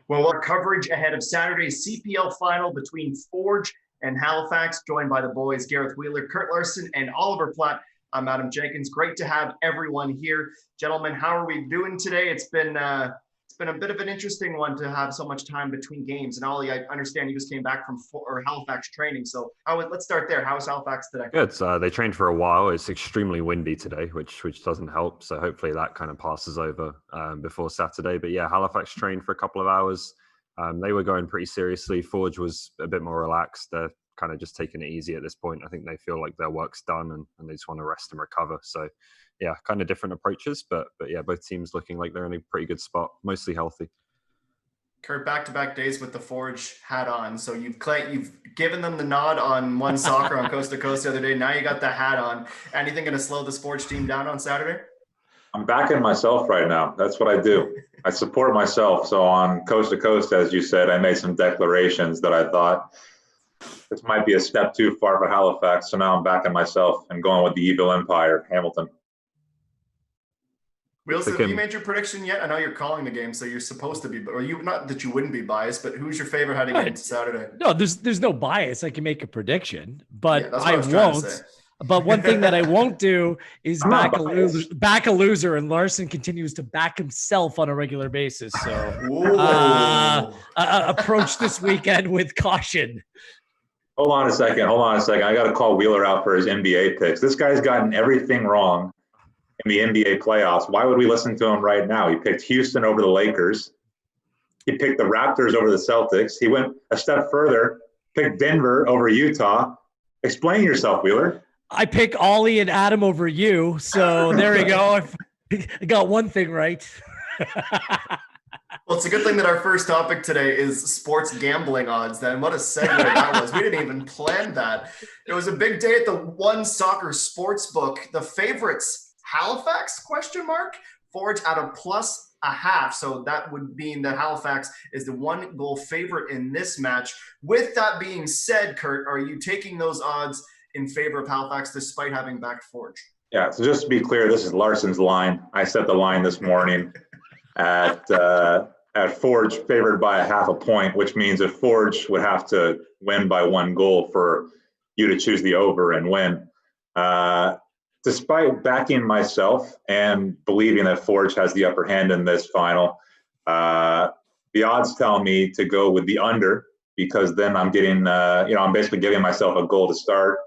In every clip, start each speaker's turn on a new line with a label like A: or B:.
A: Well, our coverage ahead of Saturday's CPL final between Forge and Halifax, joined by the boys Gareth Wheeler, Kurt Larson, and Oliver Platt. I'm Adam Jenkins. Great to have everyone here. Gentlemen, how are we doing today? It's been a bit of an interesting one to have so much time between games. And Ollie, I understand you just came back from Halifax training. So let's start there. How's Halifax today?
B: Good. They trained for a while. It's extremely windy today, which doesn't help. So hopefully that kind of passes over before Saturday. But yeah, Halifax trained for a couple of hours. They were going pretty seriously. Forge was a bit more relaxed. They're kind of just taking it easy at this point. I think they feel like their work's done and they just want to rest and recover. So yeah, kind of different approaches, but yeah, both teams looking like they're in a pretty good spot, mostly healthy.
A: Kurt, back-to-back days with the Forge hat on. So you've given them the nod on One Soccer on Coast to Coast the other day. Now you got the hat on. Anything going to slow this Forge team down on Saturday?
C: I'm backing myself right now. That's what I do. I support myself. So on Coast to Coast, as you said, I made some declarations that I thought this might be a step too far for Halifax. So now I'm backing myself and going with the Evil Empire, Hamilton.
A: Wilson, have you made your prediction yet? I know you're calling the game, so you're supposed to be, or you, not that you wouldn't be biased, but who's your favorite heading into Saturday?
D: No, there's no bias. I can make a prediction, but yeah, I won't. But one thing that I won't do is back a loser, and Larson continues to back himself on a regular basis. So approach this weekend with caution.
C: Hold on a second. I got to call Wheeler out for his NBA picks. This guy's gotten everything wrong in the NBA playoffs. Why would we listen to him right now? He picked Houston over the Lakers. He picked the Raptors over the Celtics. He went a step further, picked Denver over Utah. Explain yourself, Wheeler.
D: I pick Ollie and Adam over you. So there we go. I got one thing right.
A: Well, it's a good thing that our first topic today is sports gambling odds. Then what a segue that was. We didn't even plan that. It was a big day at the One Soccer Sportsbook. The favorites, Halifax, ? Forge at a +0.5. So that would mean that Halifax is the 1-goal favorite in this match. With that being said, Kurt, are you taking those odds in favor of Halifax despite having backed Forge?
C: Yeah, so just to be clear, this is Larson's line. I set the line this morning at Forge favored by 0.5 point, which means if Forge would have to win by 1 goal for you to choose the over and win. Despite backing myself and believing that Forge has the upper hand in this final, the odds tell me to go with the under, because then I'm getting, I'm basically giving myself a goal to start.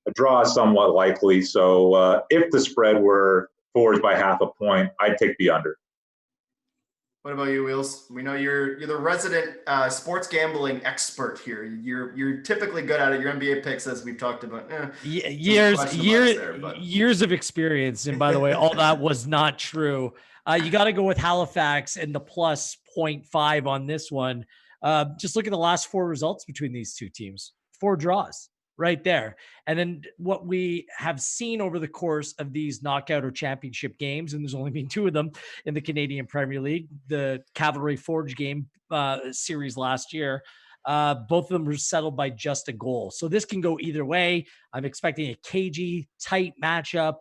C: A draw is somewhat likely. So if the spread were Forge by 0.5 point, I'd take the under.
A: What about you, Wheels? We know you're the resident sports gambling expert here. You're typically good at it. Your NBA picks, as we've talked about,
D: years of experience. And by the way, all that was not true. You got to go with Halifax and the +0.5 on this one. Just look at the last 4 results between these two teams. 4 draws. Right there. And then what we have seen over the course of these knockout or championship games, and there's only been 2 of them in the Canadian Premier League, the Cavalry Forge game series last year, both of them were settled by just a goal. So this can go either way. I'm expecting a cagey, tight matchup.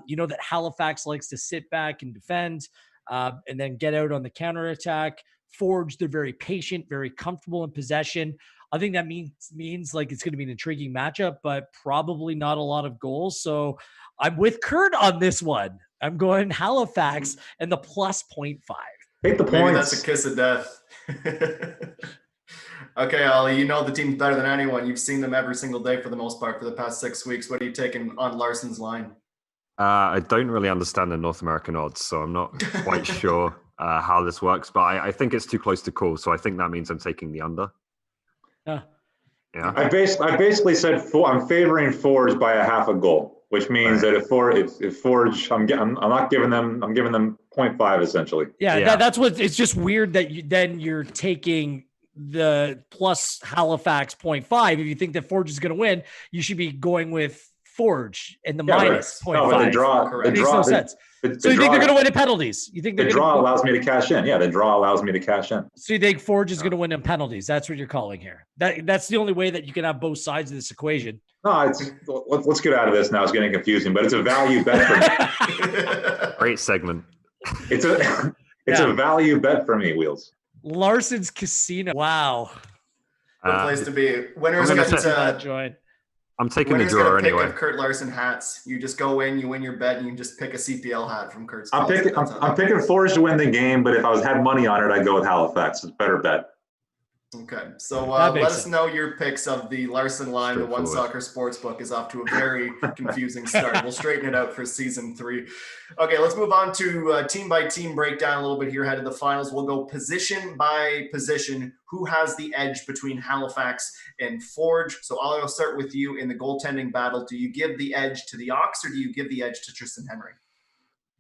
D: You know that Halifax likes to sit back and defend and then get out on the counterattack. Forge, they're very patient, very comfortable in possession. I think that means like it's going to be an intriguing matchup, but probably not a lot of goals. So I'm with Kurt on this one. I'm going Halifax and the +0.5.
C: Take the points.
A: Maybe that's a kiss of death. Okay, Ollie, you know the team better than anyone. You've seen them every single day for the most part for the past 6 weeks. What are you taking on Larson's line?
B: I don't really understand the North American odds, so I'm not quite sure how this works, but I think it's too close to call. So I think that means I'm taking the under. Yeah.
C: I basically said I'm favoring Forge by 0.5 goal, which means that if Forge, I'm giving them 0.5 essentially.
D: Yeah. That's what. It's just weird that you're taking the plus Halifax 0.5. If you think that Forge is going to win, you should be going with Forge and the minus 0.5.
C: No, the draw
D: makes no sense. So you think they're going to win in penalties? You think
C: the draw allows me to cash in? Yeah, the draw allows me to cash in.
D: So you think Forge is going to win in penalties? That's what you're calling here. That's the only way that you can have both sides of this equation.
C: No, let's get out of this now. It's getting confusing, but it's a value bet for me.
B: Great segment.
C: It's a value bet for me, Wheels.
D: Larson's Casino. Wow.
A: Good place to be. Winners
B: I'm
A: get
B: gonna
D: That joint.
B: I'm taking the
A: winners get
B: draw
A: a pick
B: anyway.
A: of Kurt Larson hats. You just go in, you win your bet, and you just pick a CPL hat from Kurt's.
C: I'm
A: closet.
C: picking.
A: That's how
C: I'm
A: that
C: picking
A: works.
C: Forge to win the game, but if I had money on it, I'd go with Halifax. It's a better bet.
A: Okay, so
D: That makes
A: let us
D: sense.
A: know your picks of the Larson line. The One
B: Straightforward.
A: Soccer Sportsbook is off to a very confusing start. We'll straighten it out for season 3. Okay, let's move on to team by team breakdown a little bit here ahead of the finals. We'll go position by position. Who has the edge between Halifax and Forge? So I'll start with you in the goaltending battle. Do you give the edge to the Ox or do you give the edge to Tristan Henry?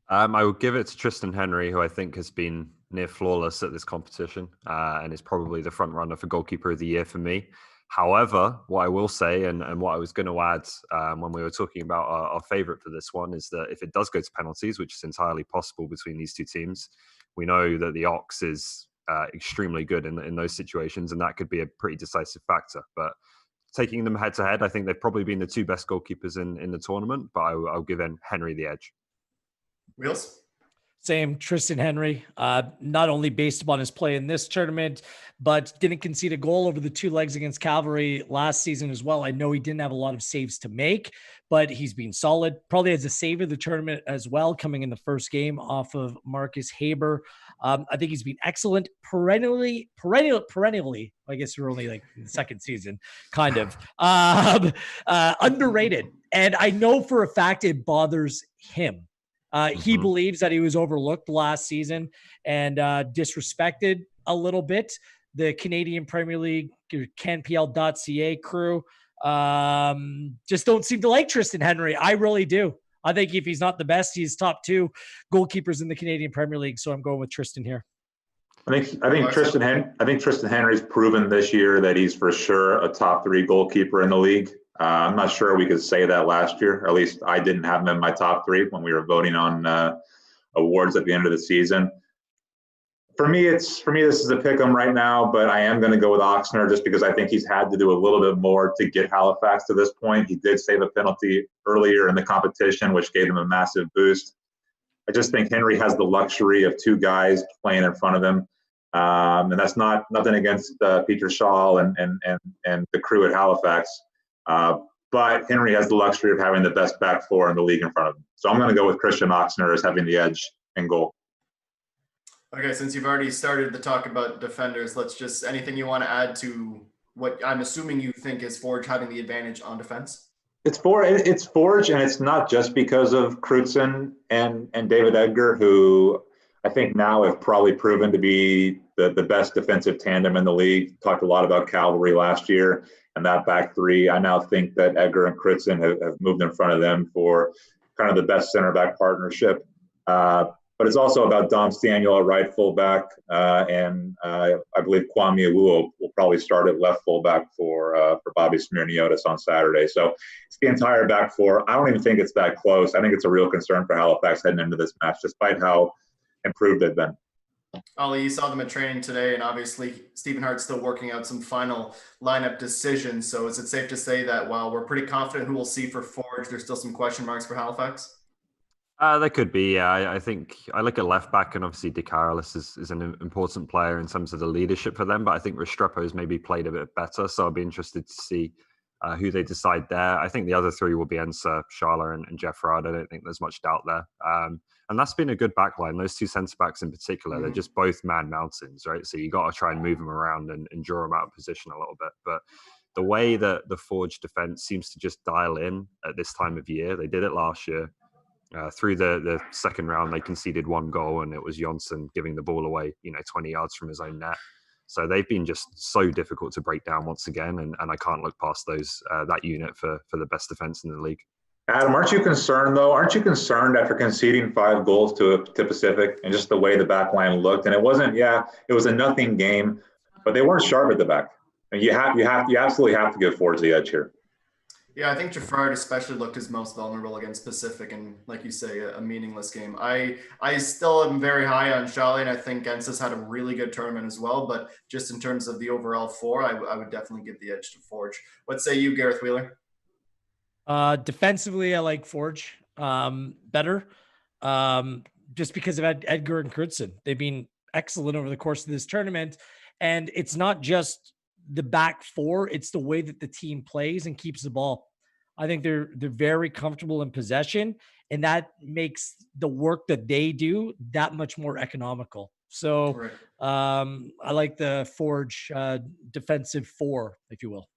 B: I would give it to Tristan Henry, who I think has been near flawless at this competition and is probably the front runner for goalkeeper of the year for me. However, what I will say and what I was going to add when we were talking about our favorite for this one is that if it does go to penalties, which is entirely possible between these two teams, we know that the Ox is extremely good in those situations, and that could be a pretty decisive factor. But taking them head to head, I think they've probably been the two best goalkeepers in the tournament, but I'll give Henry the edge.
A: Wheels?
D: Same, Tristan Henry, not only based upon his play in this tournament, but didn't concede a goal over the 2 legs against Cavalry last season as well. I know he didn't have a lot of saves to make, but he's been solid. Probably has a save of the tournament as well, coming in the first game off of Marcus Haber. I think he's been excellent, perennially. I guess we're only like in the second season, kind of underrated. And I know for a fact it bothers him. He believes that he was overlooked last season and disrespected a little bit. The Canadian Premier League, canpl.ca crew just don't seem to like Tristan Henry. I really do. I think if he's not the best, he's top 2 goalkeepers in the Canadian Premier League. So I'm going with Tristan here.
C: I think Tristan Henry's proven this year that he's for sure a top 3 goalkeeper in the league. I'm not sure we could say that last year, or at least I didn't have him in my top 3 when we were voting on awards at the end of the season. For me, this is a pick 'em right now, but I am going to go with Oxner just because I think he's had to do a little bit more to get Halifax to this point. He did save a penalty earlier in the competition, which gave him a massive boost. I just think Henry has the luxury of 2 guys playing in front of him. And that's nothing against Peter Shaw and the crew at Halifax. But Henry has the luxury of having the best back 4 in the league in front of him. So I'm going to go with Christian Oxner as having the edge in goal.
A: Okay, since you've already started to talk about defenders, anything you want to add to what I'm assuming you think is Forge having the advantage on defense?
C: It's Forge, and it's not just because of Crutzen and David Edgar, who I think now have probably proven to be the best defensive tandem in the league. Talked a lot about Cavalry last year and that back 3. I now think that Edgar and Crutzen have moved in front of them for kind of the best center back partnership. But it's also about Dom Staniel at right fullback, and I believe Kwame Awu will probably start at left fullback for Bobby Smirniotis on Saturday. So it's the entire back 4. I don't even think it's that close. I think it's a real concern for Halifax heading into this match, despite how improved they've been.
A: Ollie, you saw them at training today, and obviously Stephen Hart's still working out some final lineup decisions. So is it safe to say that while we're pretty confident who we'll see for Forge, there's still some question marks for Halifax?
B: There could be, yeah. I think I look at left back, and obviously De Carolis is an important player in terms of the leadership for them, but I think Restrepo's maybe played a bit better, so I'll be interested to see who they decide there. I think the other 3 will be Ensa, Schala, and Jeff Rad. I don't think there's much doubt there. And that's been a good backline. Those 2 centre-backs in particular, they're just both man mountains, right? So you got to try and move them around and draw them out of position a little bit. But the way that the Forge defence seems to just dial in at this time of year, they did it last year. Through the second round, they conceded 1 goal, and it was Jonsson giving the ball away, 20 yards from his own net. So they've been just so difficult to break down once again, and I can't look past that unit for the best defense in the league.
C: Adam, aren't you concerned though? Aren't you concerned after conceding 5 goals to Pacific and just the way the back line looked? And it was a nothing game, but they weren't sharp at the back. And you absolutely have to give Forge the edge here.
A: Yeah, I think Jaffrard especially looked his most vulnerable against Pacific, and like you say, a meaningless game. I still am very high on Shali, and I think Gensas had a really good tournament as well. But just in terms of the overall 4, I would definitely give the edge to Forge. What say you, Gareth Wheeler?
D: Defensively, I like Forge better, just because of Edgar and Crutzen. They've been excellent over the course of this tournament. And it's not just the back four, it's the way that the team plays and keeps the ball. I think they're very comfortable in possession, and that makes the work that they do that much more economical. So I like the Forge defensive four, if you will.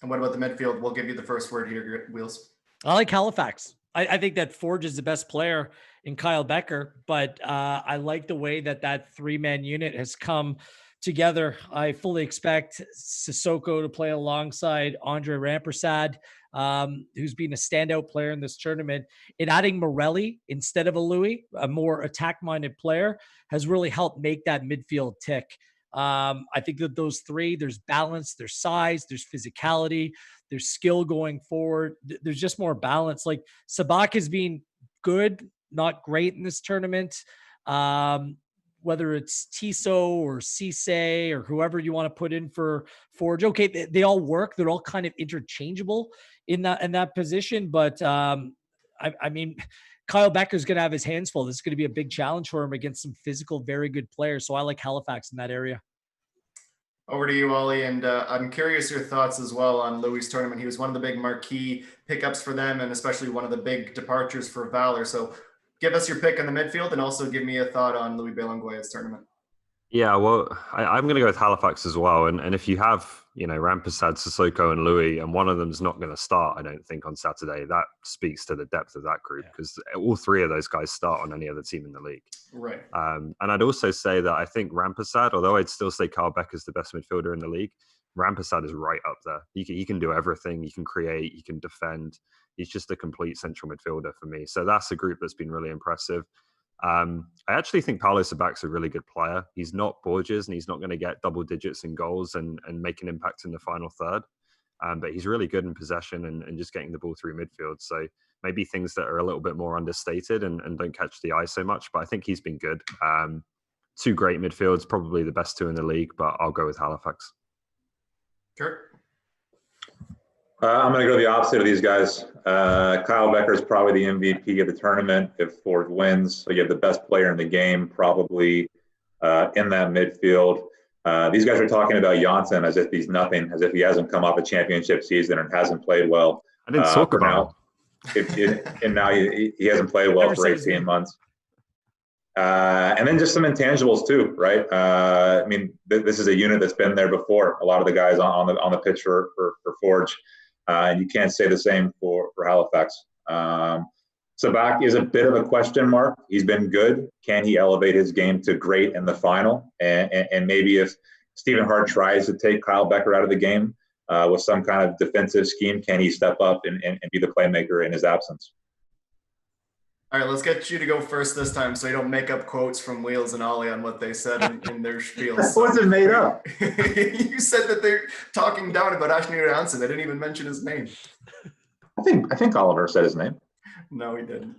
A: And what about the midfield? We'll give you the first word here, Wheels.
D: I like Halifax. I think that Forge is the best player in Kyle Becker, but I like the way that three-man unit has come together. I fully expect Sissoko to play alongside Andre Rampersad, who's been a standout player in this tournament. And adding Morelli instead of a Louis, a more attack-minded player, has really helped make that midfield tick. I think that those three, there's balance, there's size, there's physicality, there's skill going forward. There's just more balance. Like Sabak has been good, not great in this tournament. Whether it's Tissot or Cisse or whoever you want to put in for Forge. Okay, they all work. They're all kind of interchangeable in that position. But I mean, Kyle Becker's going to have his hands full. This is going to be a big challenge for him against some physical, very good players. So I like Halifax in that area.
A: Over to you, Ollie, and I'm curious your thoughts as well on Louis' tournament. He was one of the big marquee pickups for them, and especially one of the big departures for Valor. So give us your pick on the midfield, and also give me a thought on Louis Belangue's tournament.
B: Yeah, well, I'm going to go with Halifax as well. And if you have, Rampersad, Sissoko, and Louis, and one of them's not going to start, I don't think, on Saturday, that speaks to the depth of that group, because all three of those guys start on any other team in the league.
A: Right.
B: And I'd also say that I think Rampersad, although I'd still say Kyle Becker's the best midfielder in the league, Rampersad is right up there. He can do everything. He can create. He can defend. He's just a complete central midfielder for me. So that's a group that's been really impressive. I actually think Paulo Sabak's a really good player. He's not Borges, and he's not going to get double digits in goals and make an impact in the final third. But he's really good in possession and just getting the ball through midfield. So maybe things that are a little bit more understated and don't catch the eye so much. But I think he's been good. Two great midfields, probably the best two in the league, but I'll go with Halifax.
A: Kurt?
C: I'm going to go the opposite of these guys. Kyle Becker is probably the MVP of the tournament if Forge wins. So you have the best player in the game probably in that midfield. These guys are talking about Janssen as if he's nothing, as if he hasn't come off a championship season and hasn't played well.
B: I didn't talk about
C: him. And now he hasn't played well for 18 months. And then just some intangibles too, right? I mean, this is a unit that's been there before. A lot of the guys on the pitch for Forge. And you can't say the same for Halifax. Sabak is a bit of a question mark. He's been good. Can he elevate his game to great in the final? And maybe if Stephen Hart tries to take Kyle Becker out of the game with some kind of defensive scheme, can he step up and be the playmaker in his absence?
A: All right, let's get you to go first this time so you don't make up quotes from Wheels and Ollie on what they said in their spiels.
C: That wasn't made up.
A: You said that they're talking down about Ashnir Janssen. They didn't even mention his name.
C: I think Oliver said his name.
A: No, he didn't.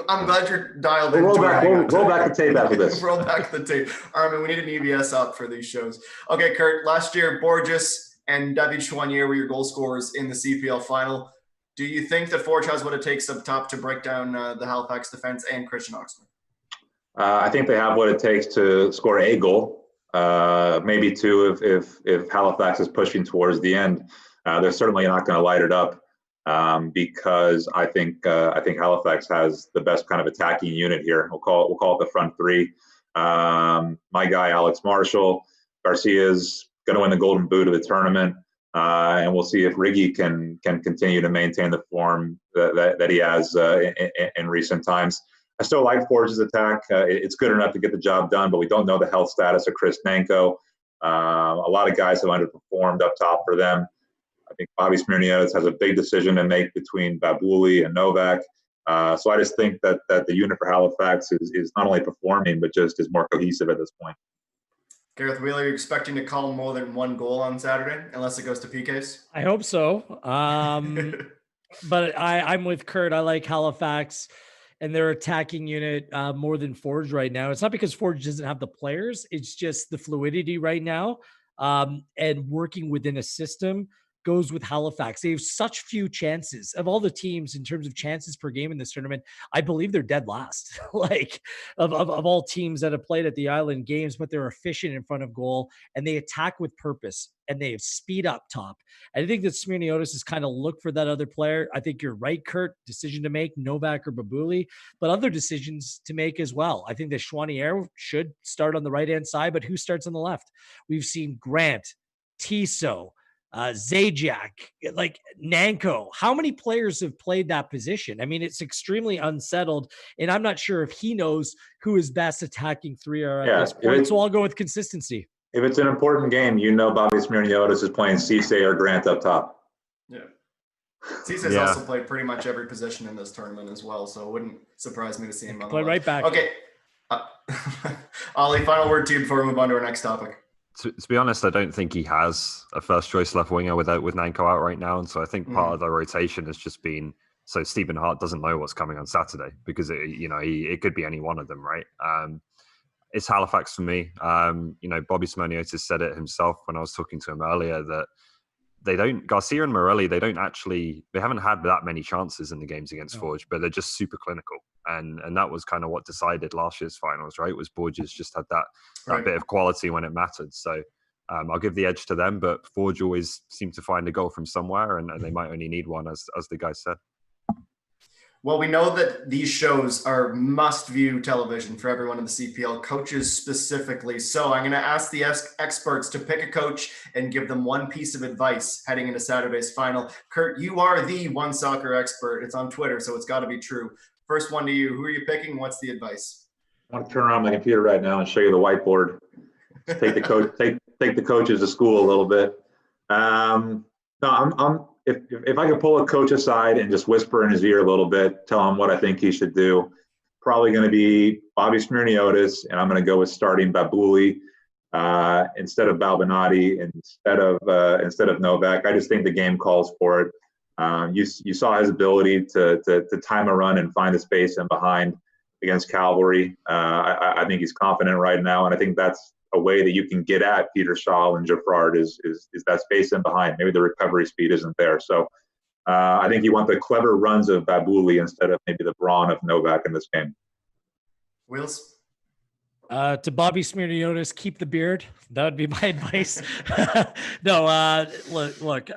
A: I'm glad you're dialed in.
C: Roll back the tape after this.
A: Roll back the tape. Armin, we need an EBS up for these shows. Okay, Kurt, last year, Borges and David Chouanier were your goal scorers in the CPL final. Do you think that Forge has what it takes up top to break down the Halifax defense and Christian Oxman?
C: I think they have what it takes to score a goal, maybe two if Halifax is pushing towards the end. They're certainly not going to light it up because I think Halifax has the best kind of attacking unit here. We'll call it the front three. My guy Alex Marshall, Garcia's going to win the Golden Boot of the tournament. And we'll see if Riggy can continue to maintain the form that he has in recent times. I still like Forge's attack. It's good enough to get the job done, but we don't know the health status of Chris Nanko. A lot of guys have underperformed up top for them. I think Bobby Smirniades has a big decision to make between Babuli and Novak. So I just think that the unit for Halifax is not only performing, but just is more cohesive at this point.
A: Gareth Wheeler, you're expecting to call more than one goal on Saturday, unless it goes to PKs?
D: I hope so. But I'm with Kurt. I like Halifax and their attacking unit more than Forge right now. It's not because Forge doesn't have the players. It's just the fluidity right now and working within a system goes with Halifax. They have such few chances of all the teams in terms of chances per game in this tournament. I believe they're dead last, like of all teams that have played at the Island Games, but they're efficient in front of goal and they attack with purpose and they have speed up top. I think that Smirniotis has kind of looked for that other player. I think you're right, Kurt. Decision to make, Novak or Babuli, but other decisions to make as well. I think that Chouanier should start on the right-hand side, but who starts on the left? We've seen Grant, Tissot, Zajac, like Nanko. How many players have played that position? I mean, it's extremely unsettled, and I'm not sure if he knows who is best attacking 3R at this point. So I'll go with consistency.
C: If it's an important game, Bobby Smirniotis is playing Cisse or Grant up top.
A: Yeah. Cisse's also played pretty much every position in this tournament as well, so it wouldn't surprise me to see him on the left.
D: Right back.
A: Okay. Ollie, final word to you before we move on to our next topic.
B: To be honest, I don't think he has a first choice left winger with Nanko out right now. And so I think part of the rotation has just been so Stephen Hart doesn't know what's coming on Saturday because it could be any one of them, right? It's Halifax for me. Bobby Smirniotis said it himself when I was talking to him earlier that Garcia and Morelli, they haven't had that many chances in the games against Forge, but they're just super clinical. And that was kind of what decided last year's finals, right? Was Borges just had that bit of quality when it mattered. So I'll give the edge to them, but Forge always seem to find a goal from somewhere, and they might only need one, as the guy said.
A: Well, we know that these shows are must-view television for everyone in the CPL, coaches specifically. So I'm going to ask the experts to pick a coach and give them one piece of advice heading into Saturday's final. Kurt, you are the one soccer expert. It's on Twitter, so it's got to be true. First one to you. Who are you picking? What's the advice?
C: I want to turn around my computer right now and show you the whiteboard. Take the coach, take the coaches to school a little bit. If I could pull a coach aside and just whisper in his ear a little bit, tell him what I think he should do, probably going to be Bobby Smirniotis, and I'm going to go with starting Babuli instead of Balbinati, instead of Novak. I just think the game calls for it. You saw his ability to time a run and find the space in behind against Cavalry. I think he's confident right now, and I think that's a way that you can get at Peter Shaw and Jaffrard is that space in behind. Maybe the recovery speed isn't there. So I think you want the clever runs of Babuli instead of maybe the brawn of Novak in this game.
A: Wheels?
D: To Bobby Smirniotis, keep the beard. That would be my advice. Look,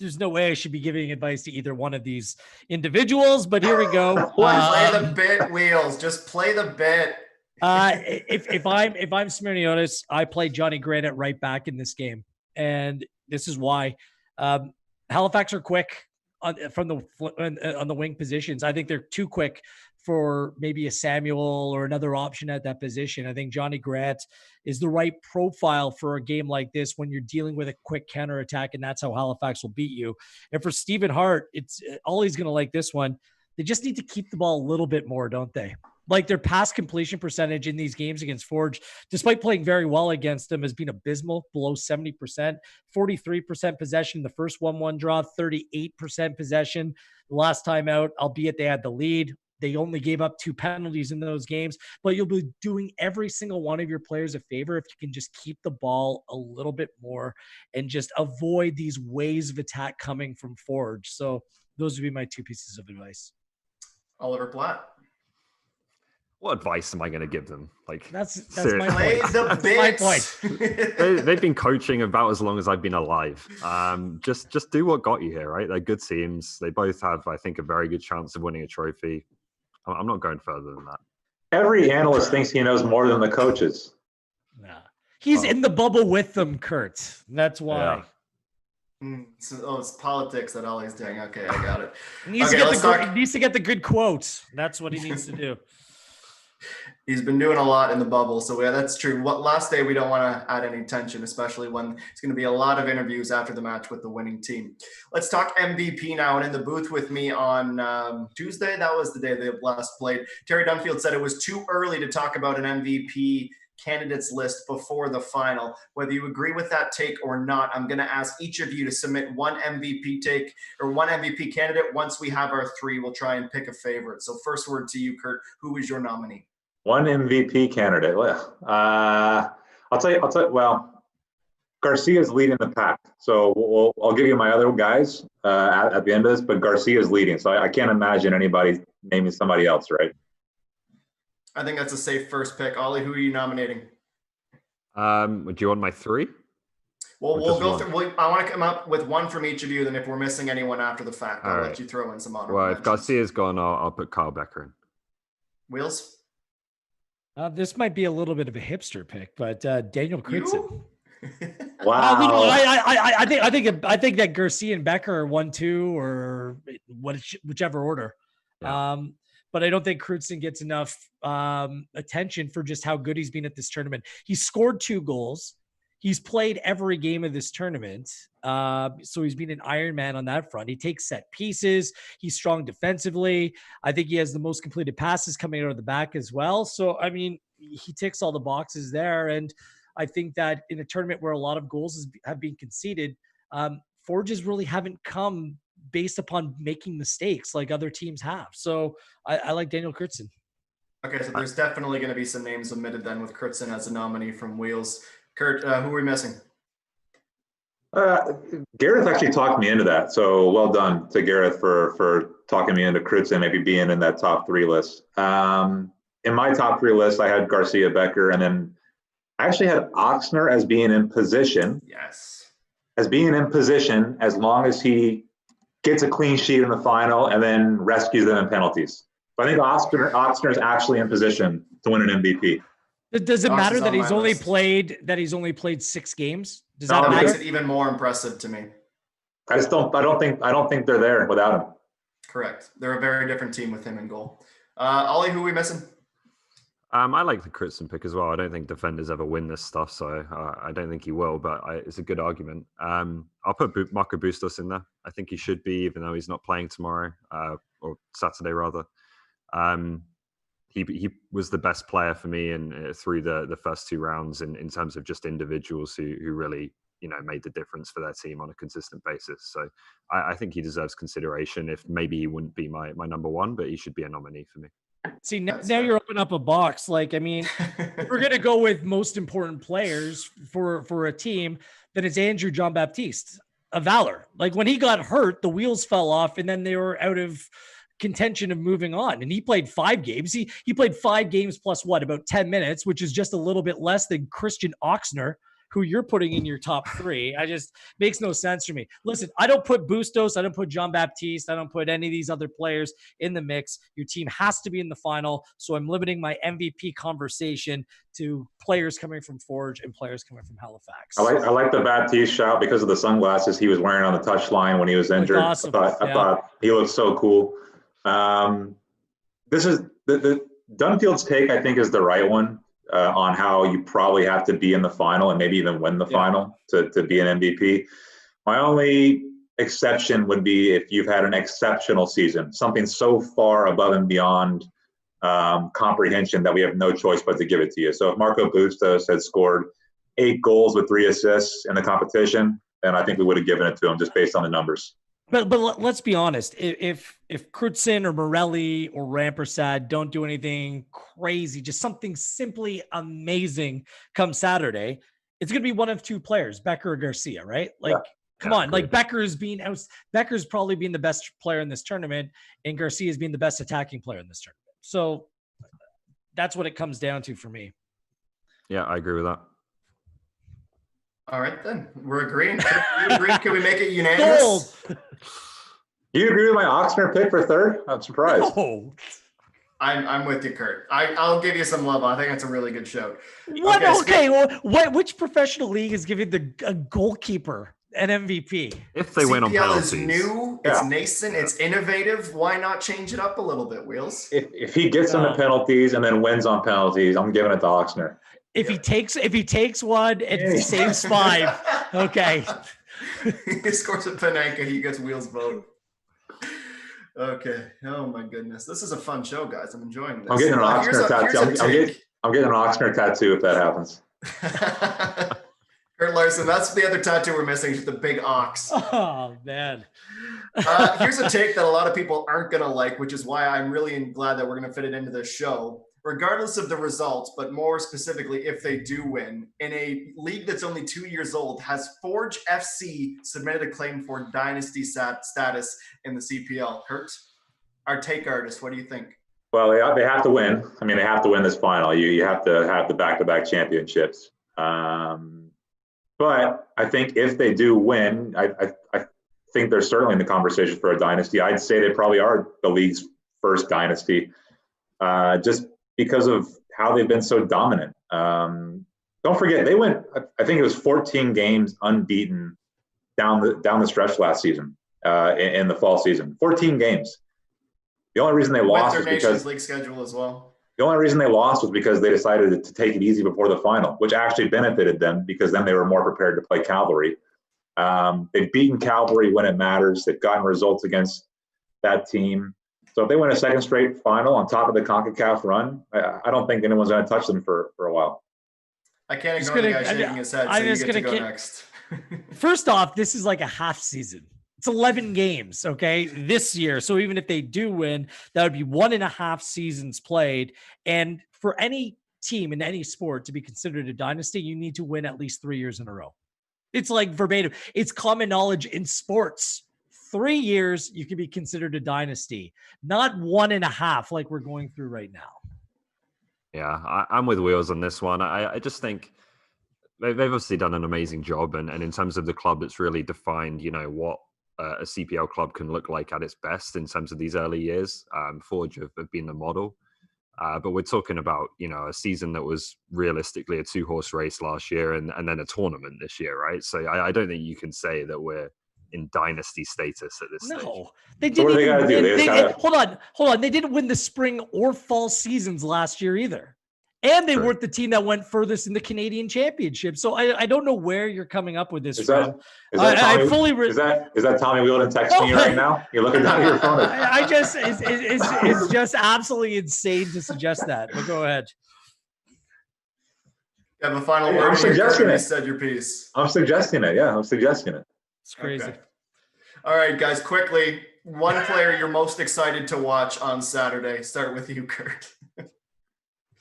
D: there's no way I should be giving advice to either one of these individuals, but here we go.
A: Play the bit, Wheels. Just play the bit.
D: If I'm Smirniotis, I play Johnny Grant at right back in this game, and this is why. Halifax are quick on the wing positions. I think they're too quick for maybe a Samuel or another option at that position. I think Johnny Grant is the right profile for a game like this when you're dealing with a quick counterattack, and that's how Halifax will beat you. And for Stephen Hart, it's Ollie's going to like this one. They just need to keep the ball a little bit more, don't they? Like their pass completion percentage in these games against Forge, despite playing very well against them, has been abysmal, below 70%, 43% possession, the first 1-1 draw, 38% possession the last time out, albeit they had the lead. They only gave up 2 penalties in those games, but you'll be doing every single one of your players a favor if you can just keep the ball a little bit more and just avoid these waves of attack coming from Forge. So those would be my 2 pieces of advice.
A: Oliver Platt.
B: What advice am I going to give them? Like
D: that's my point.
A: That's my point.
B: They've been coaching about as long as I've been alive. Just do what got you here, right? They're good teams. They both have, I think, a very good chance of winning a trophy. I'm not going further than that.
C: Every analyst thinks he knows more than the coaches.
D: Nah. He's in the bubble with them, Kurt. That's why.
A: Yeah. It's politics that Ollie's doing. Okay, I got it.
D: He needs to get the good quotes. That's what he needs to do.
A: He's been doing a lot in the bubble, so that's true. Last day, we don't want to add any tension, especially when it's going to be a lot of interviews after the match with the winning team. Let's talk MVP now. And in the booth with me on Tuesday, that was the day they last played, Terry Dunfield said it was too early to talk about an MVP candidates list before the final. Whether you agree with that take or not, I'm going to ask each of you to submit one MVP take or one MVP candidate. Once we have our 3, we'll try and pick a favorite. So first word to you, Kurt. Who is your nominee? One
C: MVP candidate. I'll tell you. Well, Garcia's leading the pack. So I'll give you my other guys at the end of this, but Garcia's leading. So I can't imagine anybody naming somebody else, right?
A: I think that's a safe first pick. Ollie, who are you nominating?
B: Would you want my three?
A: Well, we'll go through. I want to come up with one from each of you. Then if we're missing anyone after the fact, I'll let you throw in some honorable mentions.
B: If Garcia's gone, I'll put Kyle Becker in.
A: Wheels?
D: This might be a little bit of a hipster pick, but Daniel Critson.
C: Wow.
D: I think that Garcia and Becker are 1-2 or whichever order. Yeah. But I don't think Critson gets enough attention for just how good he's been at this tournament. He scored 2 goals. He's played every game of this tournament. So he's been an Iron Man on that front. He takes set pieces. He's strong defensively. I think he has the most completed passes coming out of the back as well. So, I mean, he ticks all the boxes there. And I think that in a tournament where a lot of goals have been conceded, forges really haven't come based upon making mistakes like other teams have. So I like Daniel Critson. Okay,
A: so there's definitely going to be some names omitted then with Critson as a nominee from Wheels. Kurt, who are we missing?
C: Gareth actually talked me into that. So well done to Gareth for talking me into Critson maybe being in that top 3 list. In my top 3 list, I had Garcia, Becker, and then I actually had Oxner as being in position.
A: Yes.
C: As being in position as long as he gets a clean sheet in the final and then rescues them in penalties. So I think Oxner is actually in position to win an MVP.
D: Does it matter that he's only played 6 games? Does that
A: makes it even more impressive to me.
C: I don't think they're there without him.
A: Correct. They're a very different team with him in goal. Ollie, who are we missing?
B: I like the Critson pick as well. I don't think defenders ever win this stuff, so I don't think he will, but it's a good argument. I'll put Marco Bustos in there. I think he should be, even though he's not playing tomorrow, or Saturday rather. He was the best player for me through the first 2 rounds in terms of just individuals who really made the difference for their team on a consistent basis. So I think he deserves consideration. If maybe he wouldn't be my number 1, but he should be a nominee for me.
D: See, now you're opening up a box. Like, I mean, if we're going to go with most important players for a team, then it's Andrew Jean-Baptiste, a Valor. Like, when he got hurt, the wheels fell off, and then they were out of contention of moving on. And he played 5 games. He played 5 games plus about 10 minutes, which is just a little bit less than Christian Oxner, who you're putting in your top 3. I just makes no sense for me. Listen, I don't put Bustos, I don't put Jean-Baptiste, I don't put any of these other players in the mix. Your team has to be in the final, so I'm limiting my MVP conversation to players coming from Forge and players coming from Halifax.
C: I like the Baptiste shout because of the sunglasses he was wearing on the touchline when he was injured.
D: Awesome.
C: I thought he looked so cool. This is the Dunfield's take, I think, is the right one. On how you probably have to be in the final and maybe even win the final to be an MVP. My only exception would be if you've had an exceptional season, something so far above and beyond comprehension that we have no choice but to give it to you. So if Marco Bustos had scored 8 goals with 3 assists in the competition, then I think we would have given it to him just based on the numbers.
D: But let's be honest. If Critson or Morelli or Rampersad don't do anything crazy, just something simply amazing come Saturday, it's going to be one of 2 players, Becker or Garcia, right? Like, come on. Like, Becker's probably being the best player in this tournament, and Garcia's being the best attacking player in this tournament. So that's what it comes down to for me.
B: Yeah, I agree with that.
A: All right, then. We're agreeing. You agree? Can we make it unanimous?
C: You agree with my Oxner pick for 3rd? I'm surprised.
D: No.
A: I'm with you, Kurt. I'll give you some love. I think that's a really good show.
D: Which professional league is giving a goalkeeper an MVP?
B: If they win on penalties.
A: CPL is new. It's nascent. It's innovative. Why not change it up a little bit, Wheels?
C: If he gets on the penalties and then wins on penalties, I'm giving it to Oxner.
D: If he takes one and saves 5, okay.
A: He scores a Panenka, he gets Wheels vote. Okay. Oh my goodness, this is a fun show, guys. I'm enjoying this.
C: I'm getting an Oxner tattoo. I'm getting an Oxner tattoo if that happens.
A: Kurt Larson, that's the other tattoo we're missing, the big ox.
D: Oh man.
A: Here's a take that a lot of people aren't gonna like, which is why I'm really glad that we're gonna fit it into this show. regardless of the results, but more specifically, if they do win, in a league that's only 2 years old, has Forge FC submitted a claim for Dynasty status in the CPL? Kurt, our take artist, what do you think?
C: Well, they have to win. I mean, they have to win this final. You have to have the back-to-back championships. But I think if they do win, I think they're certainly in the conversation for a dynasty. I'd say they probably are the league's first dynasty, just because of how they've been so dominant. Don't forget, they went, I think it was 14 games unbeaten down the stretch last season, in the fall season. 14 games. The only reason they lost was because
A: league schedule as well.
C: The only reason they lost was because they decided to take it easy before the final, which actually benefited them because then they were more prepared to play Cavalry. They've beaten Cavalry when it matters. They've gotten results against that team. So if they win a second straight final on top of the CONCACAF run, I don't think anyone's going to touch them for a while.
A: I can't ignore the guy shaking his head, so you get to go next.
D: First off, this is like a half season. It's 11 games, okay, this year. So even if they do win, that would be 1.5 seasons played. And for any team in any sport to be considered a dynasty, you need to win at least 3 years in a row. It's like verbatim. It's common knowledge in sports. 3 years, you can be considered a dynasty, not 1.5 like we're going through right now.
B: Yeah, I'm with Wheels on this one. I just think they've obviously done an amazing job. And in terms of the club, it's really defined, what a CPL club can look like at its best in terms of these early years. Forge have been the model. But we're talking about, a season that was realistically a 2-horse race last year and then a tournament this year, right? So I don't think you can say that we're in dynasty status at this stage.
D: No, they didn't.
C: So what do they gotta do?
D: Hold on. They didn't win the spring or fall seasons last year either. And they weren't the team that went furthest in the Canadian Championship. So I don't know where you're coming up with this from.
C: Is that Tommy Wheeldon texting you right now? You're looking down at your phone.
D: It's just absolutely insane to suggest that. But go ahead.
A: You have a final word.
C: I'm suggesting it.
A: Said your piece.
C: I'm suggesting it. Yeah, I'm suggesting it.
D: It's crazy.
A: Okay. All right, guys, quickly. One player you're most excited to watch on Saturday. Start with you, Kurt.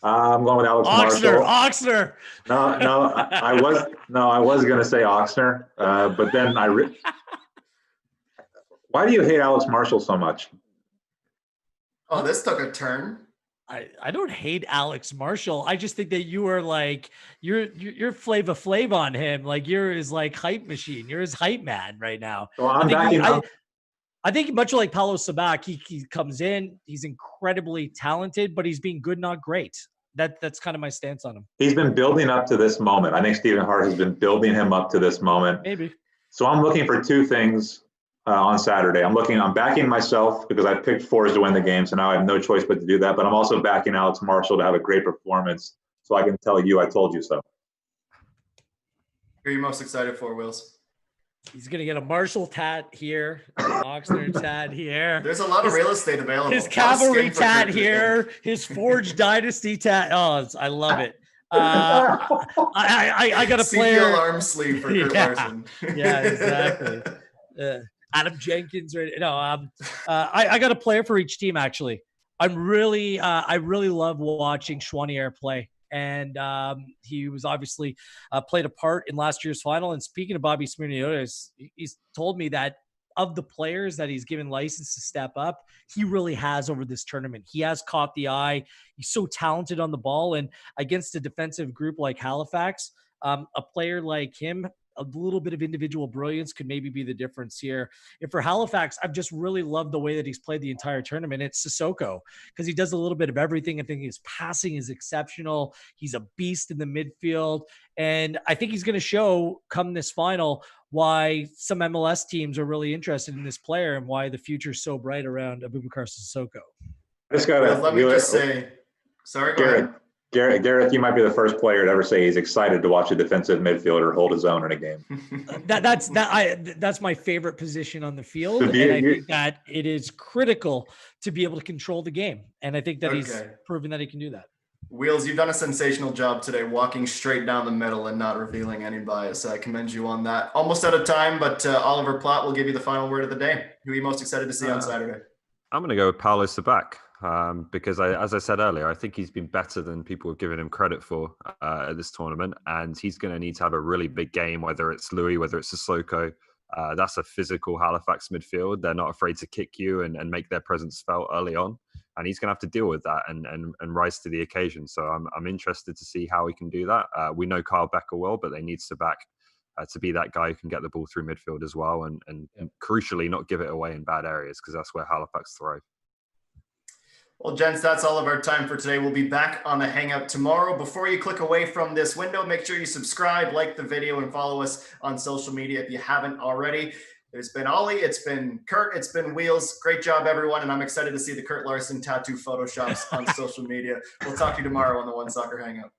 C: I'm going with Alex Marshall.
D: Oxner.
C: I was going to say Oxner, but then why do you hate Alex Marshall so much?
A: Oh, this took a turn.
D: I don't hate Alex Marshall. I just think that you are like you're Flava Flav on him. Like you're his like hype machine. You're his hype man right now.
C: Well,
D: I think much like Paulo Sabac, he comes in, he's incredibly talented, but he's being good, not great. That's kind of my stance on him.
C: He's been building up to this moment. I think Stephen Hart has been building him up to this moment.
D: Maybe.
C: So I'm looking for two things on Saturday. I'm backing myself because I picked Forge to win the game, so now I have no choice but to do that. But I'm also backing Alex Marshall to have a great performance, so I can tell you I told you so.
A: Who are you most excited for, Wills?
D: He's going to get a Marshall tat here, an Oxner tat here.
A: There's a lot of real estate available.
D: His Cavalry tat here, his Forge Dynasty tat. Oh, I love it. I got a player.
A: CPL arm sleeve for Kurt Larson.
D: Yeah, exactly. Adam Jenkins. I got a player for each team, actually. I really love watching Chouanier play. And he was obviously played a part in last year's final. And speaking of Bobby Smirniotis, he's told me that of the players that he's given license to step up, he really has over this tournament. He has caught the eye. He's so talented on the ball. And against a defensive group like Halifax, a player like him, a little bit of individual brilliance could maybe be the difference here. And for Halifax, I've just really loved the way that he's played the entire tournament. It's Sissoko because he does a little bit of everything. I think his passing is exceptional. He's a beast in the midfield. And I think he's going to show come this final why some MLS teams are really interested in this player and why the future is so bright around Abubakar Sissoko.
A: Let me just say, sorry, go ahead.
C: Gareth, you might be the first player to ever say he's excited to watch a defensive midfielder hold his own in a game.
D: That's my favorite position on the field, and I think that it is critical to be able to control the game. And I think that he's proven that he can do that.
A: Wheels, you've done a sensational job today, walking straight down the middle and not revealing any bias. I commend you on that. Almost out of time, but Oliver Platt will give you the final word of the day. Who are you most excited to see on Saturday?
B: I'm going to go with Paulo Sabac. because as I said earlier, I think he's been better than people have given him credit for at this tournament, and he's going to need to have a really big game, whether it's Louis, whether it's Sissoko. That's a physical Halifax midfield. They're not afraid to kick you and make their presence felt early on, and he's going to have to deal with that and rise to the occasion. So I'm interested to see how he can do that. We know Kyle Becker will, but they need to back to be that guy who can get the ball through midfield as well, and crucially not give it away in bad areas, because that's where Halifax thrive.
A: Well, gents, that's all of our time for today. We'll be back on the Hangout tomorrow. Before you click away from this window, make sure you subscribe, like the video, and follow us on social media if you haven't already. There's been Ollie, it's been Kurt, it's been Wheels. Great job, everyone, and I'm excited to see the Kurt Larson tattoo photoshops on social media. We'll talk to you tomorrow on the One Soccer Hangout.